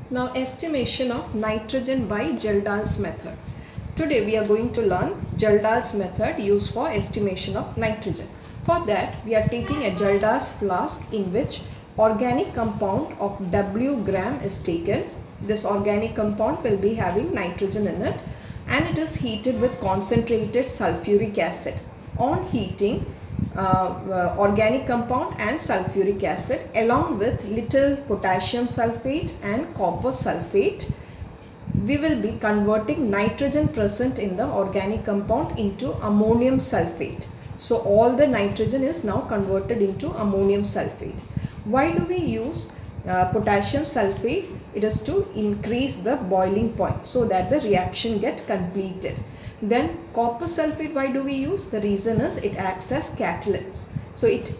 Now estimation of nitrogen by Geldahl's method. Today we are going to learn Geldahl's method used for estimation of nitrogen. For that we are taking a Geldahl's flask in which organic compound of W gram is taken. This organic compound will be having nitrogen in it and it is heated with concentrated sulfuric acid. On heating, organic compound and sulfuric acid along with little potassium sulfate and copper sulfate, we will be converting nitrogen present in the organic compound into ammonium sulfate. So all the nitrogen is now converted into ammonium sulfate. Why do we use potassium sulfate? It is to increase the boiling point so that the reaction gets completed. Then copper sulfate, why do we use? The reason is it acts as catalyst. So it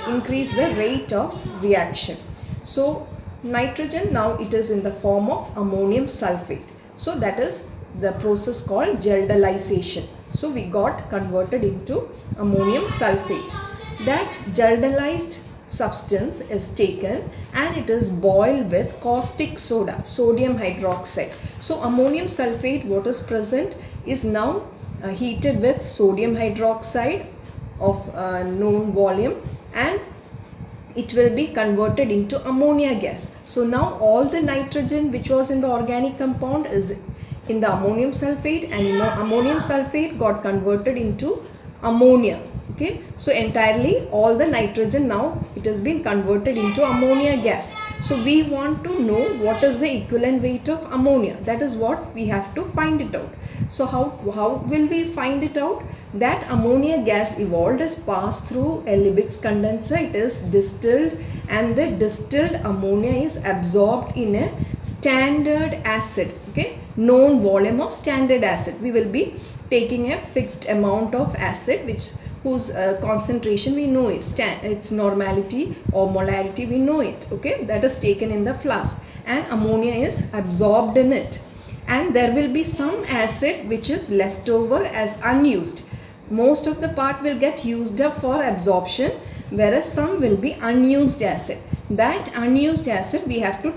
increases the rate of reaction. So nitrogen now it is in the form of ammonium sulfate. So that is the process called Geldahlization. So we got converted into ammonium sulfate. That Geldahlized substance is taken and it is boiled with caustic soda, sodium hydroxide. So ammonium sulfate, what is present, is now heated with sodium hydroxide of known volume and it will be converted into ammonia gas. So now all the nitrogen which was in the organic compound is in the ammonium sulfate and ammonium sulfate got converted into ammonia. Okay, so entirely all the nitrogen now it has been converted into ammonia gas. So we want to know what is the equivalent weight of ammonia. That is what we have to find it out. So how will we find it out? That ammonia gas evolved is passed through a Liebig's condenser. It is distilled and the distilled ammonia is absorbed in a standard acid. Okay, known volume of standard acid. We will be taking a fixed amount of acid whose concentration we know it, its normality or molarity we know it. Okay, that is taken in the flask and ammonia is absorbed in it. And there will be some acid which is left over as unused. Most of the part will get used up for absorption, whereas some will be unused acid. That unused acid we have to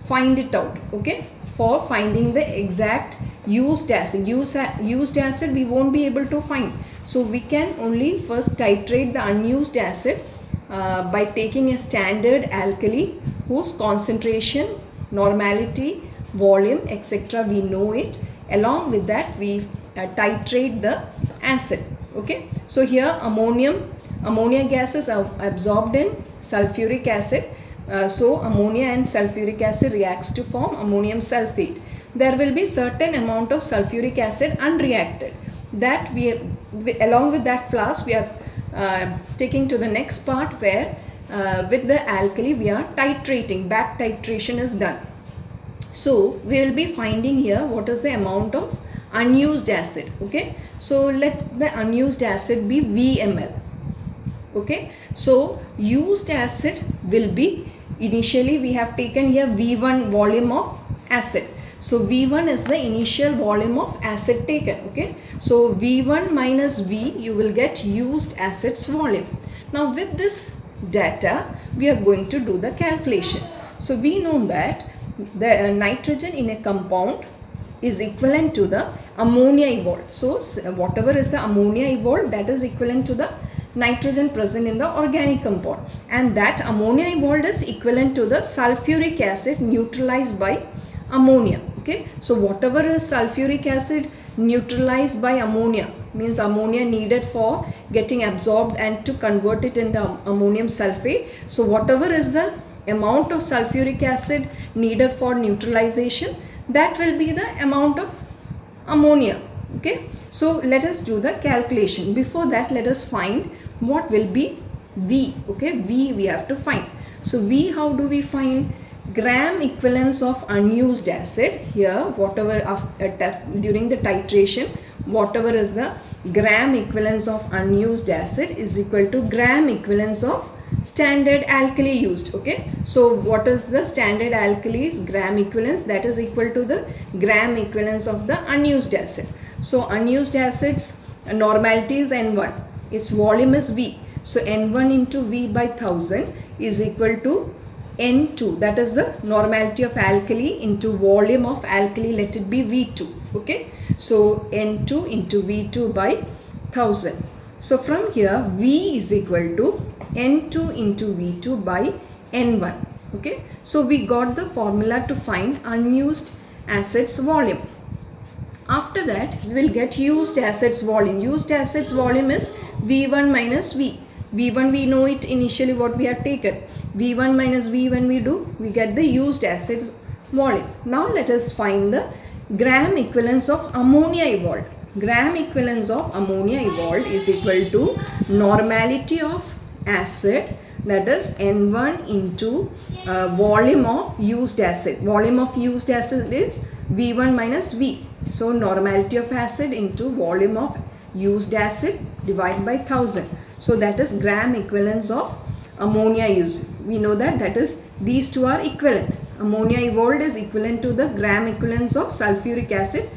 find it out. Okay, for finding the exact used acid. Used acid we won't be able to find. So we can only first titrate the unused acid by taking a standard alkali whose concentration, normality, volume, etc. we know it. Along with that we titrate the acid. Okay, so here ammonia gases are absorbed in sulfuric acid. So ammonia and sulfuric acid reacts to form ammonium sulfate. There will be certain amount of sulfuric acid unreacted. That along with that flask we are taking to the next part where with the alkali we are titrating. Back titration is done. So we will be finding here what is the amount of unused acid. Okay, so let the unused acid be VML. Okay, so used acid will be, initially we have taken here V1 volume of acid. So V1 is the initial volume of acid taken. Okay, so V1 minus V you will get used acid's volume. Now with this data we are going to do the calculation. So we know that the nitrogen in a compound is equivalent to the ammonia evolved. So whatever is the ammonia evolved, that is equivalent to the nitrogen present in the organic compound, and that ammonia evolved is equivalent to the sulfuric acid neutralized by ammonia. Okay, so whatever is sulfuric acid neutralized by ammonia means ammonia needed for getting absorbed and to convert it into ammonium sulfate. So whatever is the amount of sulfuric acid needed for neutralization, that will be the amount of ammonia. Okay, so let us do the calculation. Before that let us find what will be V. Okay, V we have to find. So V, how do we find? Gram equivalence of unused acid. Here whatever during the titration, whatever is the gram equivalence of unused acid is equal to gram equivalence of standard alkali used. Okay, so what is the standard alkali's gram equivalence? That is equal to the gram equivalence of the unused acid. So unused acids normality is N1, its volume is V. So N1 into V by 1000 is equal to N2, that is the normality of alkali into volume of alkali, let it be V2. Okay, so N2 into V2 by 1000. So from here V is equal to N2 into V2 by N1. Okay, so we got the formula to find unused acids volume. After that we will get used acids volume. Used acids volume is V1 minus V. V1 we know it initially what we have taken. V1 minus V, when we do, we get the used acids volume. Now let us find the gram equivalence of ammonia evolved. Gram equivalence of ammonia evolved is equal to normality of acid, that is N1 into volume of used acid. Volume of used acid is V1 minus V. So normality of acid into volume of used acid divided by 1000. So that is gram equivalence of ammonia used. We know that is these two are equivalent. Ammonia evolved is equivalent to the gram equivalence of sulfuric acid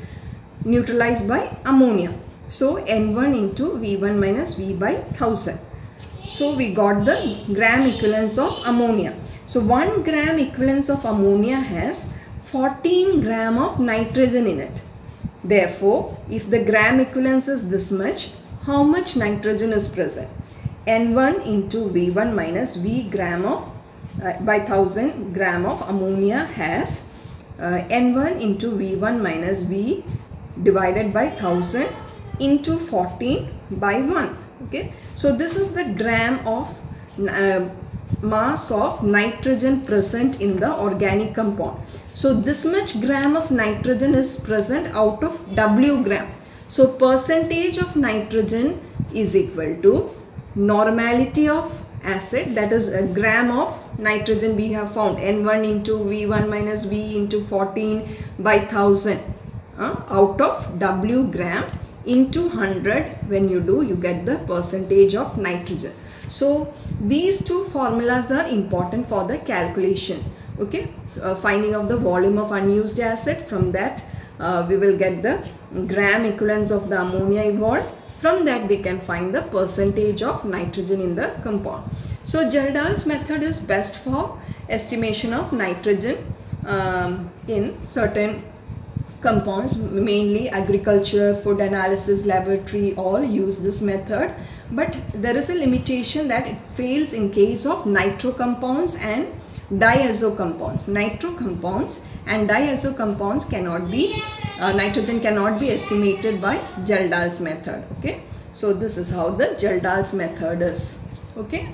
neutralized by ammonia. So N1 into V1 minus V by 1000. So we got the gram equivalence of ammonia. So 1 gram equivalence of ammonia has 14 gram of nitrogen in it. Therefore, if the gram equivalence is this much, how much nitrogen is present? N1 into V1 minus V gram of by 1000 gram of ammonia has N1 into V1 minus V divided by 1000 into 14 by 1. Okay, so this is the gram of mass of nitrogen present in the organic compound. So this much gram of nitrogen is present out of W gram. So percentage of nitrogen is equal to normality of acid, that is a gram of nitrogen we have found, N1 into V1 minus V into 14 by 1000 out of W gram into 100. When you do, you get the percentage of nitrogen. So these two formulas are important for the calculation. Okay, so, finding of the volume of unused acid. From that we will get the gram equivalence of the ammonia evolved. From that we can find the percentage of nitrogen in the compound. So Geldahl's method is best for estimation of nitrogen in certain compounds, mainly agriculture, food analysis laboratory, all use this method. But there is a limitation that it fails in case of nitro compounds and diazo compounds. Nitro compounds and diazo compounds cannot be, nitrogen cannot be estimated by Geldahl's method. Okay, so this is how the Geldahl's method is. Okay.